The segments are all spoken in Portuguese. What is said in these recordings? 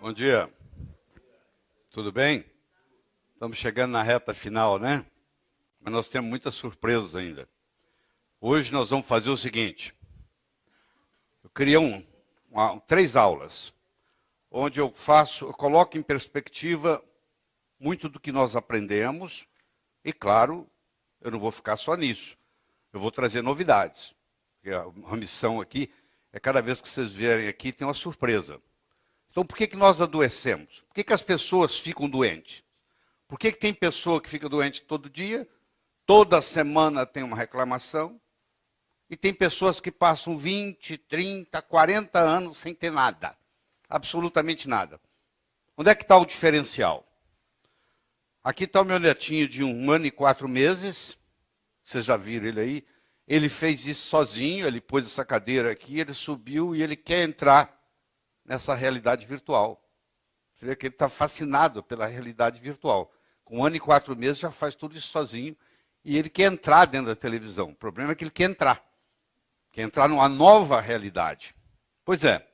Bom dia. Tudo bem? Estamos chegando na reta final, né? Mas nós temos muitas surpresas ainda. Hoje nós vamos fazer o seguinte. Eu criei 3 aulas, onde eu coloco em perspectiva muito do que nós aprendemos e, claro, eu não vou ficar só nisso. Eu vou trazer novidades. A missão aqui é cada vez que vocês vierem aqui tem uma surpresa. Então, por que nós adoecemos? Por que as pessoas ficam doentes? Por que tem pessoa que fica doente todo dia, toda semana tem uma reclamação, e tem pessoas que passam 20, 30, 40 anos sem ter nada, absolutamente nada. Onde é que está o diferencial? Aqui está o meu netinho de 1 ano e 4 meses, vocês já viram ele aí, ele fez isso sozinho, ele pôs essa cadeira aqui, ele subiu e ele quer entrar nessa realidade virtual. Você vê que ele está fascinado pela realidade virtual. Com 1 ano e 4 meses já faz tudo isso sozinho e ele quer entrar dentro da televisão. O problema é que ele quer entrar numa nova realidade. Pois é,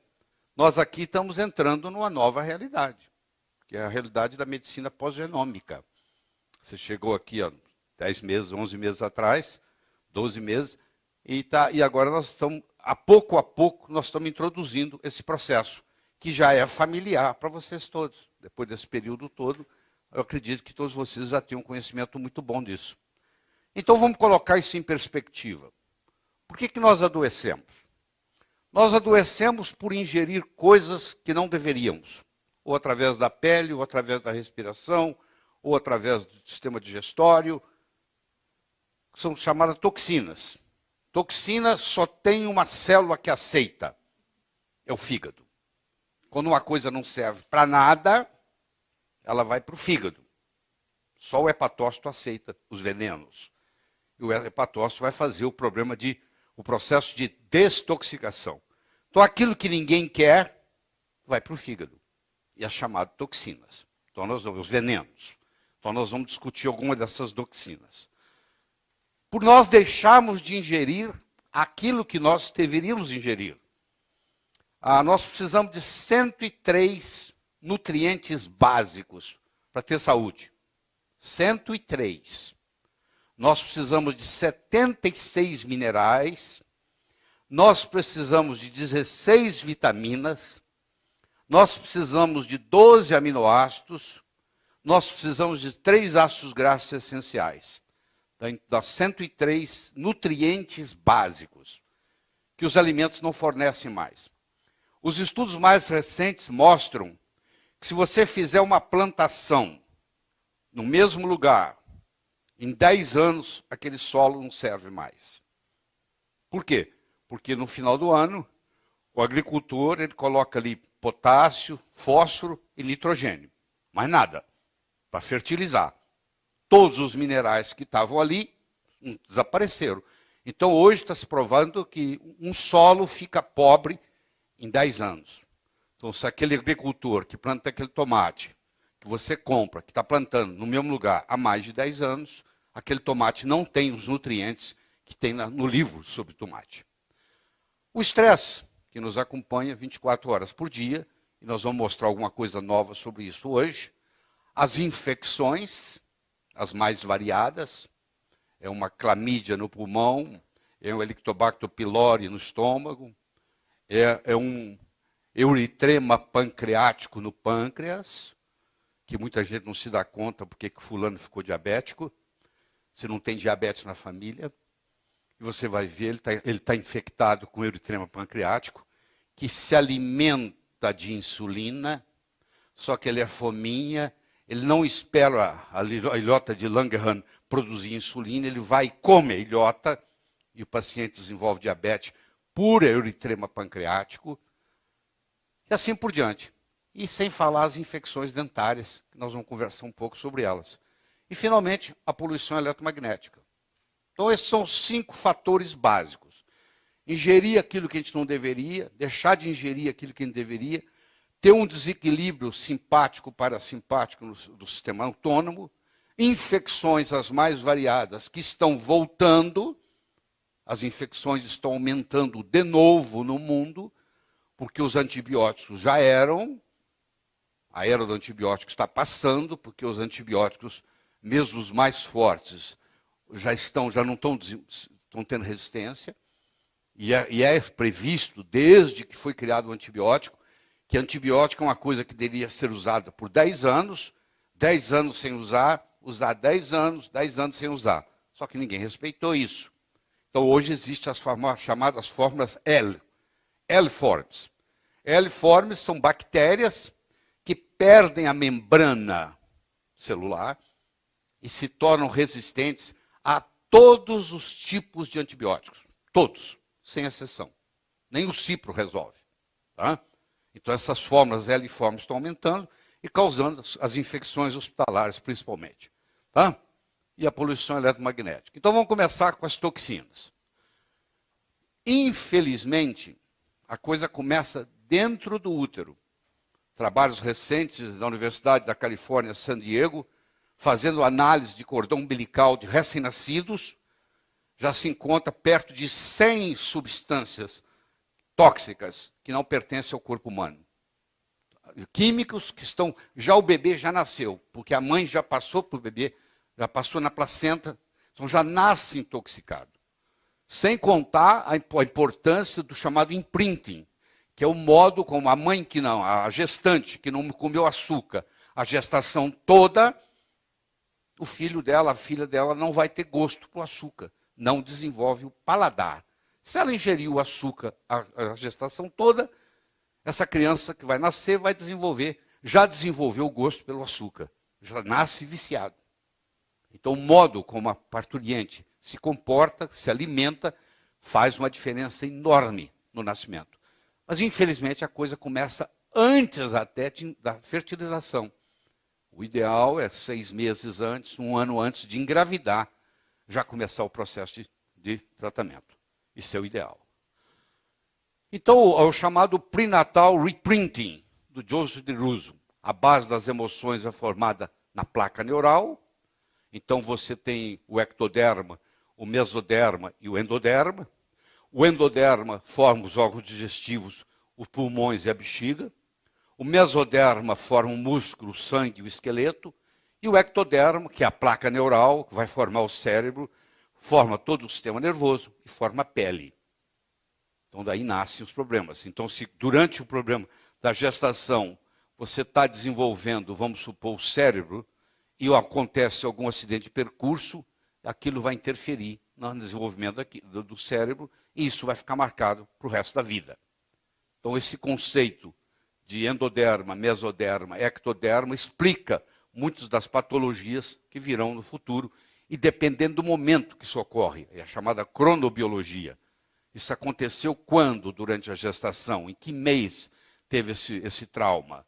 nós aqui estamos entrando numa nova realidade, que é a realidade da medicina pós-genômica. Você chegou aqui há 10 meses, 11 meses atrás, 12 meses, e agora nós estamos, a pouco, nós estamos introduzindo esse processo, que já é familiar para vocês todos. Depois desse período todo, eu acredito que todos vocês já têm um conhecimento muito bom disso. Então vamos colocar isso em perspectiva. Por que nós adoecemos? Nós adoecemos por ingerir coisas que não deveríamos. Ou através da pele, ou através da respiração, ou através do sistema digestório. São chamadas toxinas. Toxina só tem uma célula que aceita. É o fígado. Quando uma coisa não serve para nada, ela vai para o fígado. Só o hepatócito aceita os venenos. E o hepatócito vai fazer o processo de desintoxicação. Então, aquilo que ninguém quer, vai para o fígado. E é chamado toxinas. Então, os venenos. Então, nós vamos discutir alguma dessas toxinas. Por nós deixarmos de ingerir aquilo que nós deveríamos ingerir. Nós precisamos de 103 nutrientes básicos para ter saúde. 103. Nós precisamos de 76 minerais, nós precisamos de 16 vitaminas, nós precisamos de 12 aminoácidos, nós precisamos de 3 ácidos graxos essenciais. Das 103 nutrientes básicos, que os alimentos não fornecem mais. Os estudos mais recentes mostram que se você fizer uma plantação no mesmo lugar, em 10 anos, aquele solo não serve mais. Por quê? Porque no final do ano, o agricultor ele coloca ali potássio, fósforo e nitrogênio. Mais nada, para fertilizar. Todos os minerais que estavam ali desapareceram. Então, hoje está se provando que um solo fica pobre em 10 anos. Então, se aquele agricultor que planta aquele tomate, que você compra, que está plantando no mesmo lugar há mais de 10 anos, aquele tomate não tem os nutrientes que tem no livro sobre tomate. O estresse, que nos acompanha 24 horas por dia, e nós vamos mostrar alguma coisa nova sobre isso hoje. As infecções, as mais variadas, é uma clamídia no pulmão, é um Helicobacter pylori no estômago, é um euritrema pancreático no pâncreas, que muita gente não se dá conta porque que fulano ficou diabético. Se não tem diabetes na família, e você vai ver, ele tá infectado com euritrema pancreático, que se alimenta de insulina, só que ele é fominha, ele não espera a ilhota de Langerhans produzir insulina, ele vai e come a ilhota, e o paciente desenvolve diabetes por euritrema pancreático, e assim por diante. E sem falar as infecções dentárias, que nós vamos conversar um pouco sobre elas. E, finalmente, a poluição eletromagnética. Então, esses são os 5 fatores básicos. Ingerir aquilo que a gente não deveria, deixar de ingerir aquilo que a gente deveria, ter um desequilíbrio simpático-parasimpático do sistema autônomo, infecções as mais variadas que estão voltando, as infecções estão aumentando de novo no mundo, porque os antibióticos já eram A era do antibiótico está passando, porque os antibióticos, mesmo os mais fortes, já não estão tendo resistência. E é previsto, desde que foi criado o antibiótico, que antibiótico é uma coisa que deveria ser usada por 10 anos sem usar 10 anos, 10 anos sem usar. Só que ninguém respeitou isso. Então, hoje existem as chamadas fórmulas L-forms. L-forms são bactérias que perdem a membrana celular e se tornam resistentes a todos os tipos de antibióticos. Todos, sem exceção. Nem o cipro resolve. Tá? Então, essas fórmulas L-forms estão aumentando e causando as infecções hospitalares, principalmente. Tá? E a poluição eletromagnética. Então, vamos começar com as toxinas. Infelizmente, a coisa começa dentro do útero. Trabalhos recentes da Universidade da Califórnia, San Diego, fazendo análise de cordão umbilical de recém-nascidos, já se encontra perto de 100 substâncias tóxicas que não pertencem ao corpo humano. Químicos que estão... Já o bebê já nasceu, porque a mãe já passou para o bebê, já passou na placenta, então já nasce intoxicado. Sem contar a importância do chamado imprinting, que é o modo como a mãe que não, a gestante que não comeu açúcar, a gestação toda, o filho dela, a filha dela não vai ter gosto para o açúcar, não desenvolve o paladar. Se ela ingeriu o açúcar a gestação toda, essa criança que vai nascer vai já desenvolveu o gosto pelo açúcar, já nasce viciado. Então, o modo como a parturiente se comporta, se alimenta, faz uma diferença enorme no nascimento. Mas, infelizmente, a coisa começa antes até da fertilização. O ideal é 6 meses antes, 1 ano antes de engravidar, já começar o processo de tratamento. Isso é o ideal. Então, o chamado prenatal reprinting, do Joseph DeRusso. A base das emoções é formada na placa neural. Então, você tem o ectoderma, o mesoderma e o endoderma. O endoderma forma os órgãos digestivos, os pulmões e a bexiga. O mesoderma forma o músculo, o sangue e o esqueleto. E o ectoderma, que é a placa neural, que vai formar o cérebro, forma todo o sistema nervoso e forma a pele. Então, daí nascem os problemas. Então, se durante o problema da gestação você está desenvolvendo, vamos supor, o cérebro, e acontece algum acidente de percurso, aquilo vai interferir no desenvolvimento do cérebro, e isso vai ficar marcado para o resto da vida. Então, esse conceito de endoderma, mesoderma, ectoderma, explica muitas das patologias que virão no futuro, e dependendo do momento que isso ocorre, é a chamada cronobiologia. Isso aconteceu quando, durante a gestação, em que mês teve esse trauma?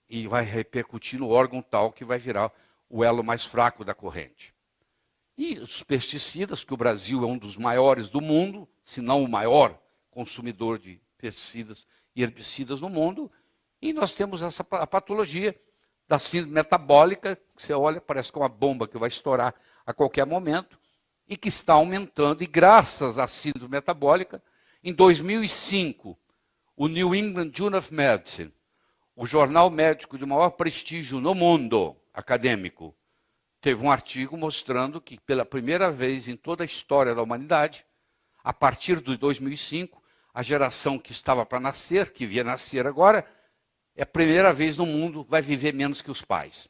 E vai repercutir no órgão tal que vai virar o elo mais fraco da corrente. E os pesticidas, que o Brasil é um dos maiores do mundo, se não o maior consumidor de pesticidas e herbicidas no mundo, e nós temos a patologia da síndrome metabólica, que você olha, parece que é uma bomba que vai estourar a qualquer momento, e que está aumentando, e graças à síndrome metabólica, em 2005, o New England Journal of Medicine, o jornal médico de maior prestígio no mundo acadêmico, teve um artigo mostrando que, pela primeira vez em toda a história da humanidade, a partir de 2005, a geração que estava para nascer, que via nascer agora, é a primeira vez no mundo, vai viver menos que os pais.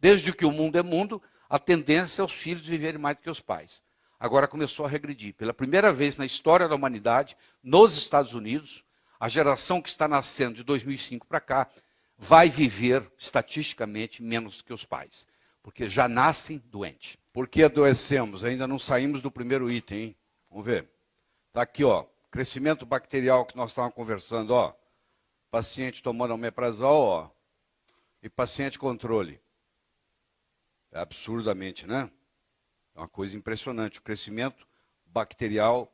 Desde que o mundo é mundo, a tendência é os filhos viverem mais do que os pais. Agora começou a regredir. Pela primeira vez na história da humanidade, nos Estados Unidos, a geração que está nascendo de 2005 para cá vai viver, estatisticamente, menos que os pais. Porque já nascem doentes. Por que adoecemos? Ainda não saímos do primeiro item, hein? Vamos ver. Está aqui, ó, crescimento bacterial que nós estávamos conversando, ó. Paciente tomando omeprazol, ó, e paciente controle. É absurdamente, né? É uma coisa impressionante. O crescimento bacteriano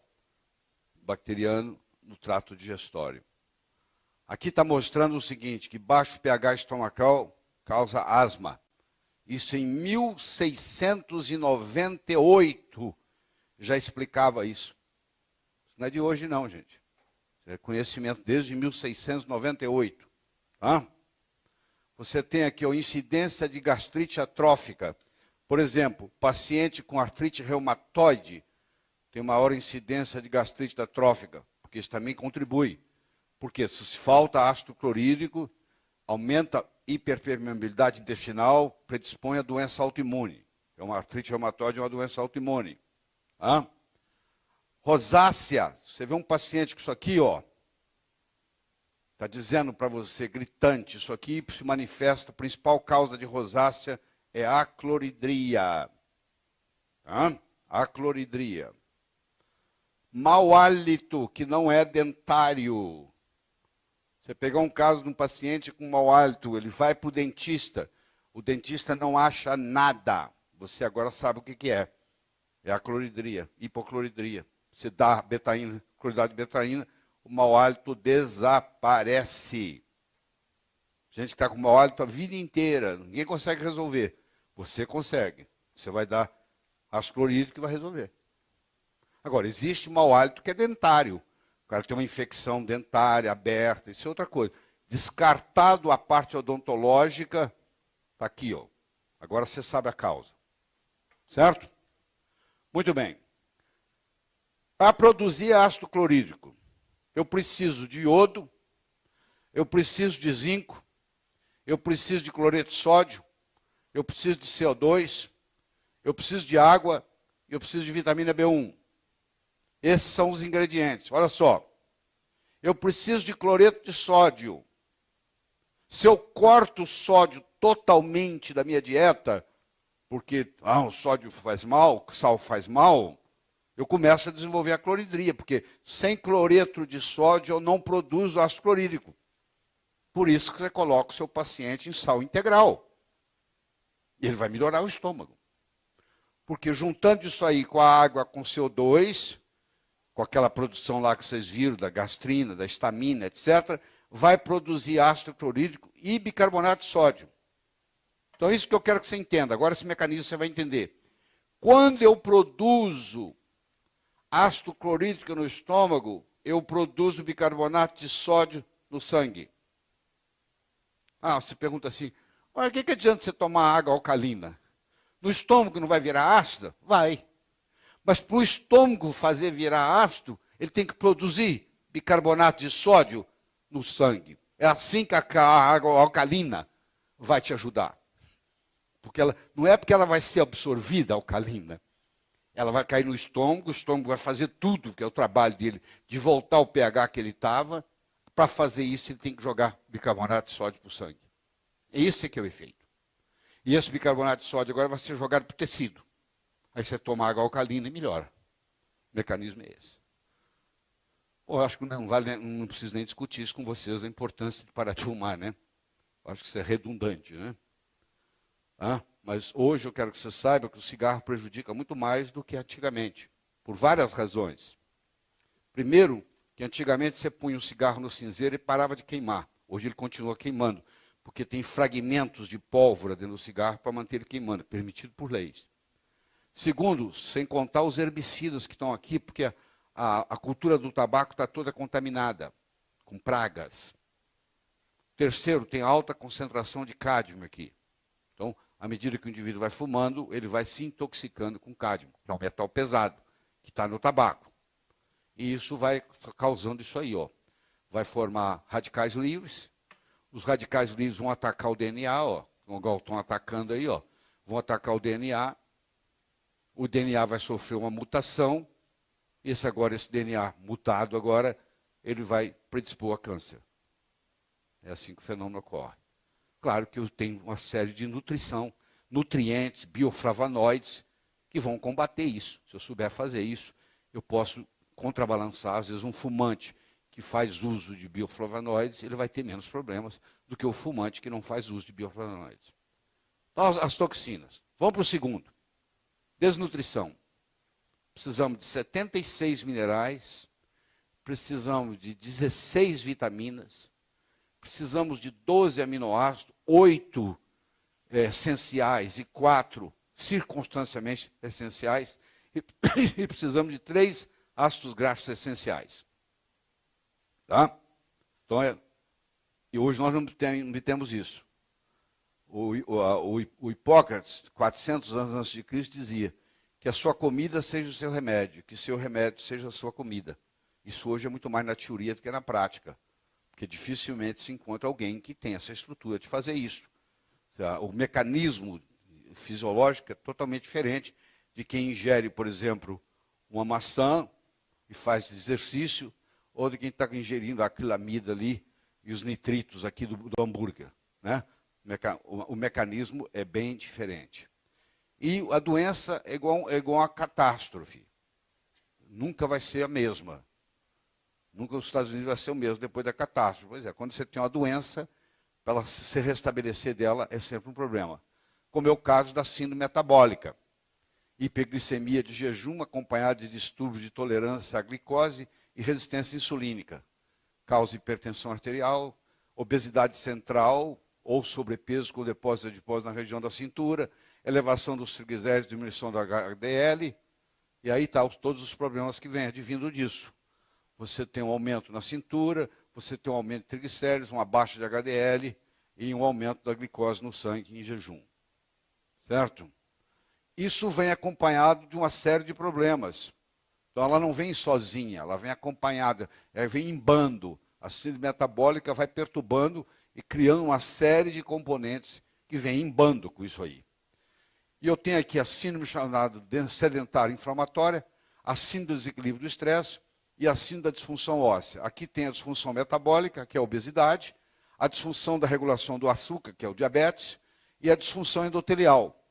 no trato digestório. Aqui está mostrando o seguinte, que baixo pH estomacal causa asma. Isso em 1698 já explicava isso. Isso não é de hoje não, gente. Isso é conhecimento desde 1698. Tá? você tem aqui a incidência de gastrite atrófica. Por exemplo, paciente com artrite reumatoide tem maior incidência de gastrite atrófica, porque isso também contribui. Porque se falta ácido clorídrico, aumenta a hiperpermeabilidade intestinal, predispõe a doença autoimune. É uma artrite reumatoide, é uma doença autoimune. Rosácea, você vê um paciente com isso aqui, ó, está dizendo para você, gritante, isso aqui se manifesta, a principal causa de rosácea é a cloridria. Acloridria. Mau hálito, que não é dentário. Você pegar um caso de um paciente com mau hálito, ele vai para o dentista não acha nada. Você agora sabe o que é. É a cloridria, hipocloridria. Você dá betaína, cloridade de betaína, o mau hálito desaparece. Gente que está com mau hálito a vida inteira, ninguém consegue resolver. Você consegue. Você vai dar ácido clorídrico e vai resolver. Agora, existe mau hálito que é dentário. O cara tem uma infecção dentária aberta, isso é outra coisa. Descartado a parte odontológica, está aqui, ó. Agora você sabe a causa. Certo? Muito bem. Para produzir ácido clorídrico, eu preciso de iodo, eu preciso de zinco, eu preciso de cloreto de sódio, eu preciso de CO2, eu preciso de água, eu preciso de vitamina B1. Esses são os ingredientes. Olha só. Eu preciso de cloreto de sódio. Se eu corto o sódio totalmente da minha dieta, porque o sódio faz mal, o sal faz mal, eu começo a desenvolver a cloridria, porque sem cloreto de sódio eu não produzo ácido clorídrico. Por isso que você coloca o seu paciente em sal integral. E ele vai melhorar o estômago. Porque juntando isso aí com a água, com CO2, com aquela produção lá que vocês viram, da gastrina, da histamina, etc., vai produzir ácido clorídrico e bicarbonato de sódio. Então, isso que eu quero que você entenda. Agora, esse mecanismo você vai entender. Quando eu produzo ácido clorídrico no estômago, eu produzo bicarbonato de sódio no sangue. Você pergunta assim, o que adianta você tomar água alcalina? No estômago não vai virar ácido? Vai. Mas para o estômago fazer virar ácido, ele tem que produzir bicarbonato de sódio no sangue. É assim que a água alcalina vai te ajudar. Porque não é porque ela vai ser absorvida, alcalina. Ela vai cair no estômago, o estômago vai fazer tudo, que é o trabalho dele, de voltar ao pH que ele estava. Para fazer isso, ele tem que jogar bicarbonato de sódio para o sangue. Esse é que é o efeito. E esse bicarbonato de sódio agora vai ser jogado para o tecido. Aí você toma água alcalina e melhora. O mecanismo é esse. Eu acho que não preciso nem discutir isso com vocês, a importância de parar de fumar, né? Eu acho que isso é redundante, né? Mas hoje eu quero que você saiba que o cigarro prejudica muito mais do que antigamente, por várias razões. Primeiro, que antigamente você punha o cigarro no cinzeiro e parava de queimar. Hoje ele continua queimando, porque tem fragmentos de pólvora dentro do cigarro para manter ele queimando, permitido por leis. Segundo, sem contar os herbicidas que estão aqui, porque a cultura do tabaco está toda contaminada, com pragas. Terceiro, tem alta concentração de cádmio aqui. Então, à medida que o indivíduo vai fumando, ele vai se intoxicando com cádmio, que é um metal pesado, que está no tabaco. E isso vai causando isso aí, ó. Vai formar radicais livres. Os radicais livres vão atacar o DNA, ó. Igual estão atacando aí, ó. Vão atacar o DNA. O DNA vai sofrer uma mutação. Esse DNA mutado agora, ele vai predispor a câncer. É assim que o fenômeno ocorre. Claro que eu tenho uma série de nutrientes, bioflavonoides, que vão combater isso. Se eu souber fazer isso, eu posso contrabalançar. Às vezes um fumante que faz uso de bioflavonoides, ele vai ter menos problemas do que o fumante que não faz uso de bioflavonoides. Então, as toxinas. Vamos para o segundo. Desnutrição. Precisamos de 76 minerais, precisamos de 16 vitaminas, precisamos de 12 aminoácidos, 8 essenciais e 4 circunstancialmente essenciais, e precisamos de 3 ácidos graxos essenciais. Tá? Então, e hoje nós não temos isso. O Hipócrates, 400 anos antes de Cristo, dizia que a sua comida seja o seu remédio, que seu remédio seja a sua comida. Isso hoje é muito mais na teoria do que na prática, porque dificilmente se encontra alguém que tenha essa estrutura de fazer isso. O mecanismo fisiológico é totalmente diferente de quem ingere, por exemplo, uma maçã e faz exercício, ou de quem está ingerindo a acrilamida ali e os nitritos aqui do hambúrguer, né? O mecanismo é bem diferente. E a doença é igual a catástrofe. Nunca vai ser a mesma. Nunca os Estados Unidos vai ser o mesmo depois da catástrofe. Pois é, quando você tem uma doença, para ela se restabelecer dela é sempre um problema. Como é o caso da síndrome metabólica. Hiperglicemia de jejum acompanhada de distúrbios de tolerância à glicose e resistência insulínica. Causa hipertensão arterial, obesidade central ou sobrepeso com depósito de adipose na região da cintura, elevação dos triglicéridos, diminuição do HDL, e aí tá todos os problemas que vêm advindo disso. Você tem um aumento na cintura, você tem um aumento de triglicéridos, uma baixa de HDL e um aumento da glicose no sangue em jejum. Certo? Isso vem acompanhado de uma série de problemas. Então ela não vem sozinha, ela vem acompanhada, ela vem em bando. A síndrome metabólica vai perturbando e criando uma série de componentes que vêm em bando com isso aí. E eu tenho aqui a síndrome chamada sedentária inflamatória, a síndrome do desequilíbrio do estresse e a síndrome da disfunção óssea. Aqui tem a disfunção metabólica, que é a obesidade, a disfunção da regulação do açúcar, que é o diabetes, e a disfunção endotelial,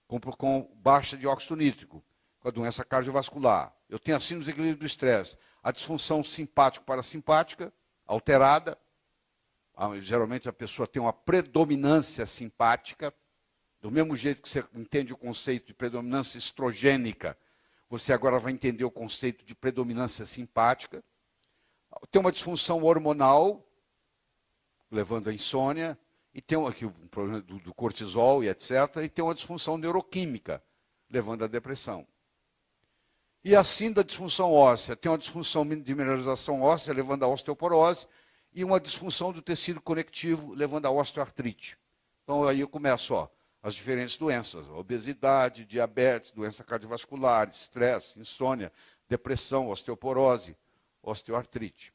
com baixa de óxido nítrico, com a doença cardiovascular. Eu tenho a síndrome do desequilíbrio do estresse, a disfunção simpático-parasimpática alterada. Geralmente a pessoa tem uma predominância simpática, do mesmo jeito que você entende o conceito de predominância estrogênica, você agora vai entender o conceito de predominância simpática. Tem uma disfunção hormonal, levando à insônia, e tem aqui um problema do cortisol e etc., e tem uma disfunção neuroquímica, levando à depressão. E assim da disfunção óssea, tem uma disfunção de mineralização óssea, levando à osteoporose, e uma disfunção do tecido conectivo, levando à osteoartrite. Então aí eu começo, as diferentes doenças, obesidade, diabetes, doença cardiovascular, estresse, insônia, depressão, osteoporose, osteoartrite.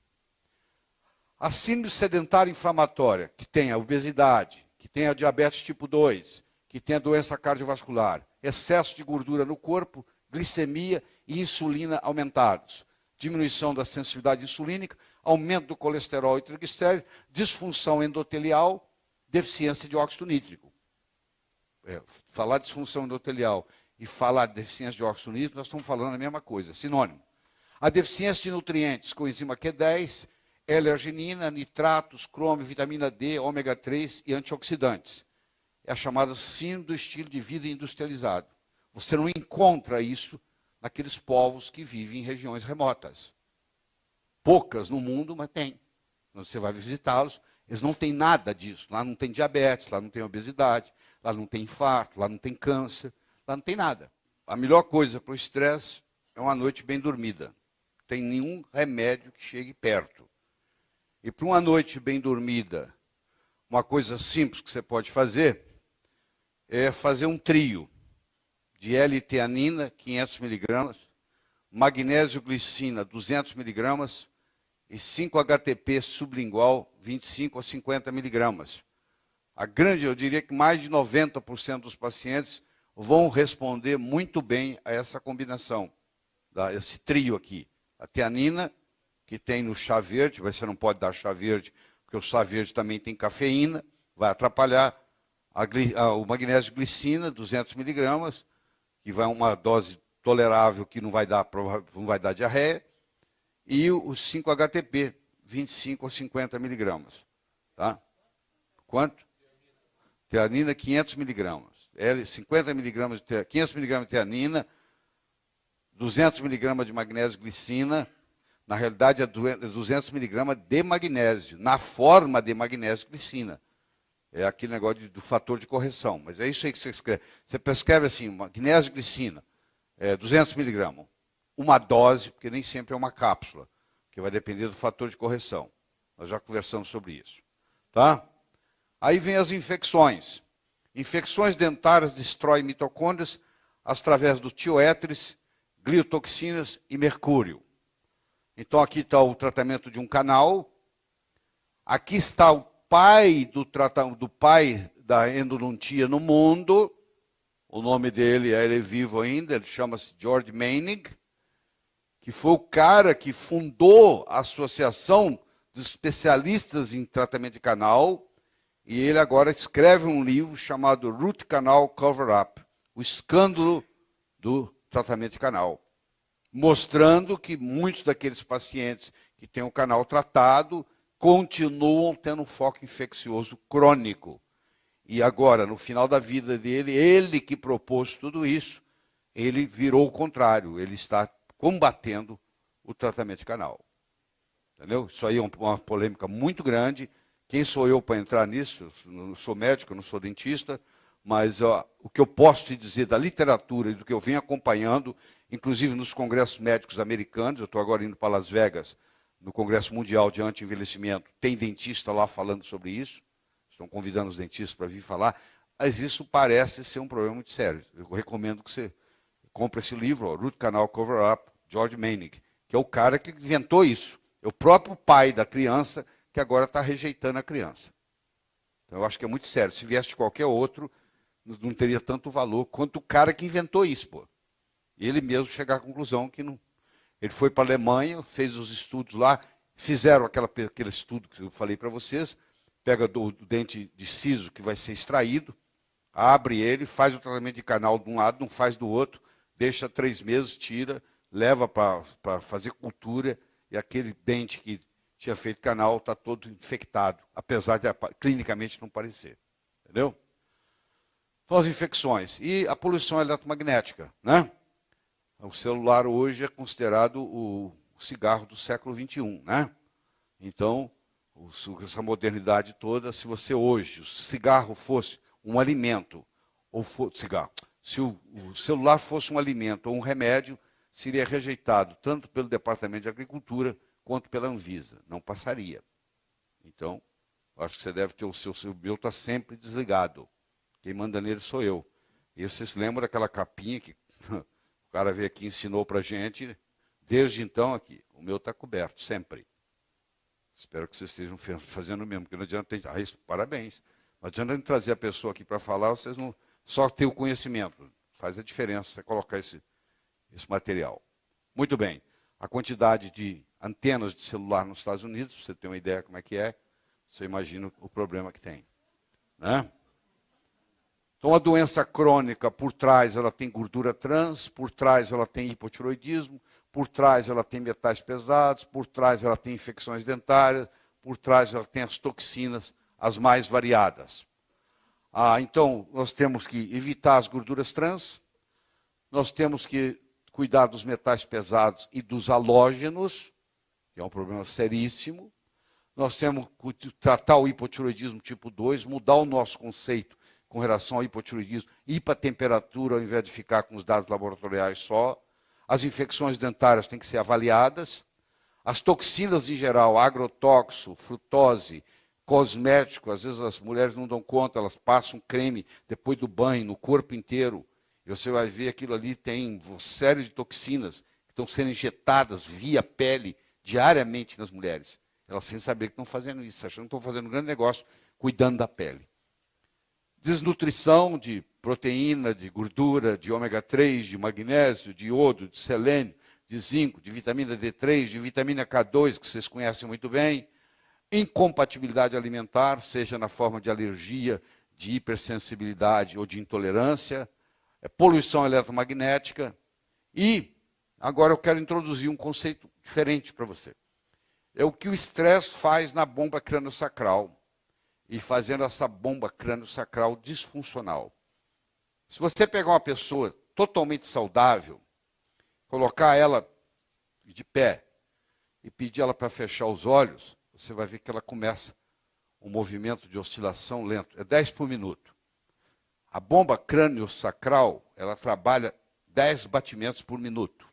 A síndrome sedentária inflamatória, que tem a obesidade, que tem a diabetes tipo 2, que tem a doença cardiovascular, excesso de gordura no corpo, glicemia e insulina aumentados, diminuição da sensibilidade insulínica, aumento do colesterol e triglicéridos, disfunção endotelial, deficiência de óxido nítrico. Falar de disfunção endotelial e falar de deficiência de óxido nítrico, nós estamos falando a mesma coisa, sinônimo. A deficiência de nutrientes, coenzima Q10, L-arginina, nitratos, crômio, vitamina D, ômega 3 e antioxidantes. É a chamada síndrome do estilo de vida industrializado. Você não encontra isso naqueles povos que vivem em regiões remotas. Poucas no mundo, mas tem. Quando você vai visitá-los, eles não têm nada disso. Lá não tem diabetes, lá não tem obesidade, lá não tem infarto, lá não tem câncer, lá não tem nada. A melhor coisa para o estresse é uma noite bem dormida. Não tem nenhum remédio que chegue perto. E para uma noite bem dormida, uma coisa simples que você pode fazer é fazer um trio de L-teanina, 500 miligramas, magnésio-glicina, 200 miligramas, e 5-HTP sublingual, 25 a 50 miligramas. Eu diria que mais de 90% dos pacientes vão responder muito bem a essa combinação, esse trio aqui. A teanina, que tem no chá verde, você não pode dar chá verde, porque o chá verde também tem cafeína, vai atrapalhar. O magnésio-glicina, 200 miligramas, que vai uma dose tolerável que não vai dar diarreia, e o 5-HTP, 25 a 50 miligramas. Tá? Quanto? Teanina, 500 miligramas. 50 miligramas, 500 miligramas de teanina, 200 miligramas de magnésio-glicina, na realidade é 200 miligramas de magnésio, na forma de magnésio-glicina. É aquele negócio do fator de correção, mas é isso aí que você escreve. Você prescreve assim, magnésio-glicina, 200 miligramas. Uma dose, porque nem sempre é uma cápsula, que vai depender do fator de correção. Nós já conversamos sobre isso. Tá? Aí vem as infecções. Infecções dentárias destroem mitocôndrias através do tioéteres, gliotoxinas e mercúrio. Então aqui está o tratamento de um canal. Aqui está o pai do pai da endodontia no mundo. O nome dele, ele é vivo ainda, ele chama-se George Manning, que foi o cara que fundou a Associação dos Especialistas em Tratamento de Canal, e ele agora escreve um livro chamado Root Canal Cover-Up, o escândalo do tratamento de canal, mostrando que muitos daqueles pacientes que têm o canal tratado continuam tendo um foco infeccioso crônico. E agora, no final da vida dele, ele que propôs tudo isso, ele virou o contrário, ele está combatendo o tratamento de canal. Entendeu? Isso aí é uma polêmica muito grande. Quem sou eu para entrar nisso? Eu não sou médico, eu não sou dentista, mas o que eu posso te dizer da literatura e do que eu venho acompanhando, inclusive nos congressos médicos americanos, eu estou agora indo para Las Vegas, no Congresso Mundial de Anti-Envelhecimento, tem dentista lá falando sobre isso, estão convidando os dentistas para vir falar, mas isso parece ser um problema muito sério. Eu recomendo que você compre esse livro, Root Canal Cover-Up, George Manning, que é o cara que inventou isso. É o próprio pai da criança que agora está rejeitando a criança. Então eu acho que é muito sério. Se viesse de qualquer outro, não teria tanto valor quanto o cara que inventou isso, pô. Ele mesmo chegar à conclusão que não. Ele foi para a Alemanha, fez os estudos lá, fizeram aquele estudo que eu falei para vocês, pega do dente de siso que vai ser extraído, abre ele, faz o tratamento de canal de um lado, não faz do outro, deixa 3 meses, tira, leva para fazer cultura, e aquele dente que tinha feito canal está todo infectado, apesar de clinicamente não parecer. Entendeu? Então, as infecções. E a poluição eletromagnética, né? O celular hoje é considerado o cigarro do século XXI, né? Então, essa modernidade toda, se você hoje, o cigarro fosse um alimento, ou cigarro, se o celular fosse um alimento ou um remédio, seria rejeitado tanto pelo Departamento de Agricultura quanto pela Anvisa. Não passaria. Então, acho que você deve ter o seu meu está sempre desligado. Quem manda nele sou eu. E vocês lembram daquela capinha que o cara veio aqui e ensinou para a gente? Desde então aqui, o meu está coberto, sempre. Espero que vocês estejam fazendo o mesmo, porque não adianta isso, parabéns. Não adianta trazer a pessoa aqui para falar, vocês não só ter o conhecimento. Faz a diferença você colocar esse material. Muito bem. A quantidade de antenas de celular nos Estados Unidos, para você ter uma ideia como é que é, você imagina o problema que tem. Né? Então, a doença crônica, por trás, ela tem gordura trans, por trás ela tem hipotiroidismo, por trás ela tem metais pesados, por trás ela tem infecções dentárias, por trás ela tem as toxinas, as mais variadas. Então, nós temos que evitar as gorduras trans, nós temos que cuidar dos metais pesados e dos halógenos, que é um problema seríssimo. Nós temos que tratar o hipotiroidismo tipo 2, mudar o nosso conceito com relação ao hipotiroidismo, ir para a temperatura ao invés de ficar com os dados laboratoriais só. As infecções dentárias têm que ser avaliadas. As toxinas em geral, agrotóxico, frutose, cosmético, às vezes as mulheres não dão conta, elas passam creme depois do banho, no corpo inteiro. E você vai ver aquilo ali tem uma série de toxinas que estão sendo injetadas via pele diariamente nas mulheres. Elas sem saber que estão fazendo isso, achando que estão fazendo um grande negócio cuidando da pele. Desnutrição de proteína, de gordura, de ômega 3, de magnésio, de iodo, de selênio, de zinco, de vitamina D3, de vitamina K2, que vocês conhecem muito bem. Incompatibilidade alimentar, seja na forma de alergia, de hipersensibilidade ou de intolerância. Poluição eletromagnética. E agora eu quero introduzir um conceito diferente para você. É o que o estresse faz na bomba crânio-sacral. E fazendo essa bomba crânio-sacral disfuncional. Se você pegar uma pessoa totalmente saudável, colocar ela de pé e pedir ela para fechar os olhos, você vai ver que ela começa um movimento de oscilação lento. É 10 por minuto. A bomba crânio-sacral, ela trabalha 10 batimentos por minuto.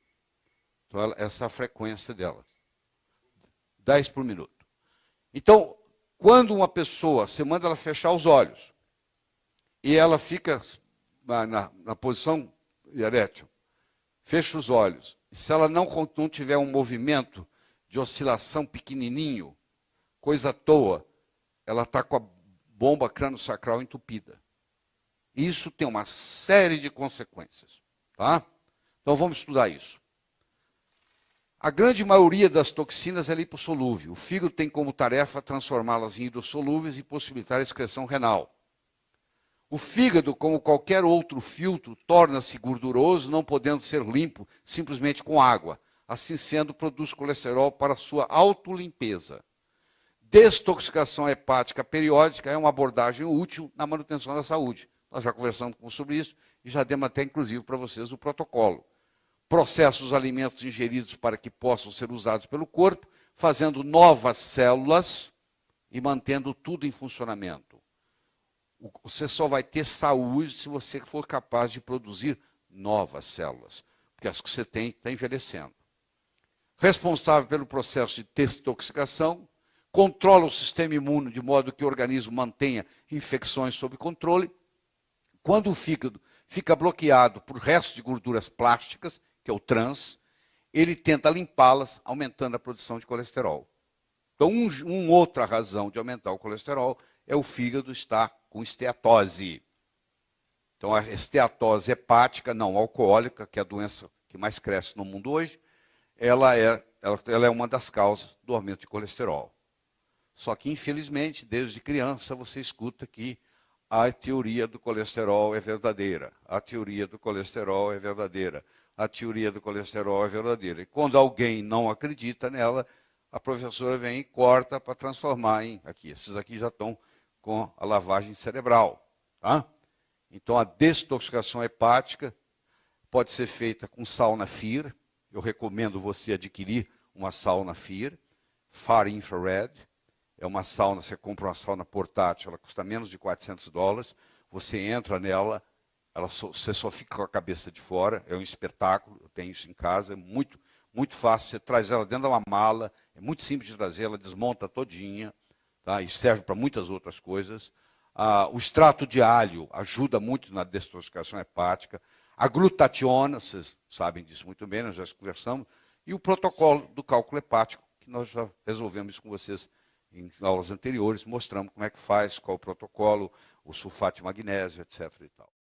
Então, essa é a frequência dela. 10 por minuto. Então, quando uma pessoa, você manda ela fechar os olhos, e ela fica na posição erétil. Fecha os olhos. E se ela não tiver um movimento de oscilação pequenininho, coisa à toa, ela está com a bomba crânio-sacral entupida. Isso tem uma série de consequências. Tá? Então vamos estudar isso. A grande maioria das toxinas é lipossolúvel. O fígado tem como tarefa transformá-las em hidrossolúveis e possibilitar a excreção renal. O fígado, como qualquer outro filtro, torna-se gorduroso, não podendo ser limpo simplesmente com água. Assim sendo, produz colesterol para sua autolimpeza. Desintoxicação hepática periódica é uma abordagem útil na manutenção da saúde. Nós já conversamos sobre isso e já demos até, inclusive, para vocês o protocolo. Processa os alimentos ingeridos para que possam ser usados pelo corpo, fazendo novas células e mantendo tudo em funcionamento. Você só vai ter saúde se você for capaz de produzir novas células, porque as que você tem está envelhecendo. Responsável pelo processo de desintoxicação, controla o sistema imune de modo que o organismo mantenha infecções sob controle. Quando o fígado fica bloqueado por restos de gorduras plásticas, que é o trans, ele tenta limpá-las, aumentando a produção de colesterol. Então, uma outra razão de aumentar o colesterol é o fígado estar com esteatose. Então, a esteatose hepática não alcoólica, que é a doença que mais cresce no mundo hoje, ela é uma das causas do aumento de colesterol. Só que, infelizmente, desde criança, você escuta que a teoria do colesterol é verdadeira. A teoria do colesterol é verdadeira. A teoria do colesterol é verdadeira. E quando alguém não acredita nela, a professora vem e corta para transformar em aqui. Esses aqui já estão com a lavagem cerebral. Tá? Então, a desintoxicação hepática pode ser feita com sauna FIR. Eu recomendo você adquirir uma sauna FIR, Far Infrared. É uma sauna, você compra uma sauna portátil, ela custa menos de $400. Você entra nela, você só fica com a cabeça de fora, é um espetáculo, eu tenho isso em casa, é muito, muito fácil. Você traz ela dentro de uma mala, é muito simples de trazer, ela desmonta todinha, tá? E serve para muitas outras coisas. O extrato de alho ajuda muito na desintoxicação hepática. A glutationa, vocês sabem disso muito bem, nós já conversamos. E o protocolo do cálculo hepático, que nós já resolvemos isso com vocês em aulas anteriores, mostramos como é que faz, qual o protocolo, o sulfato de magnésio, etc. e tal.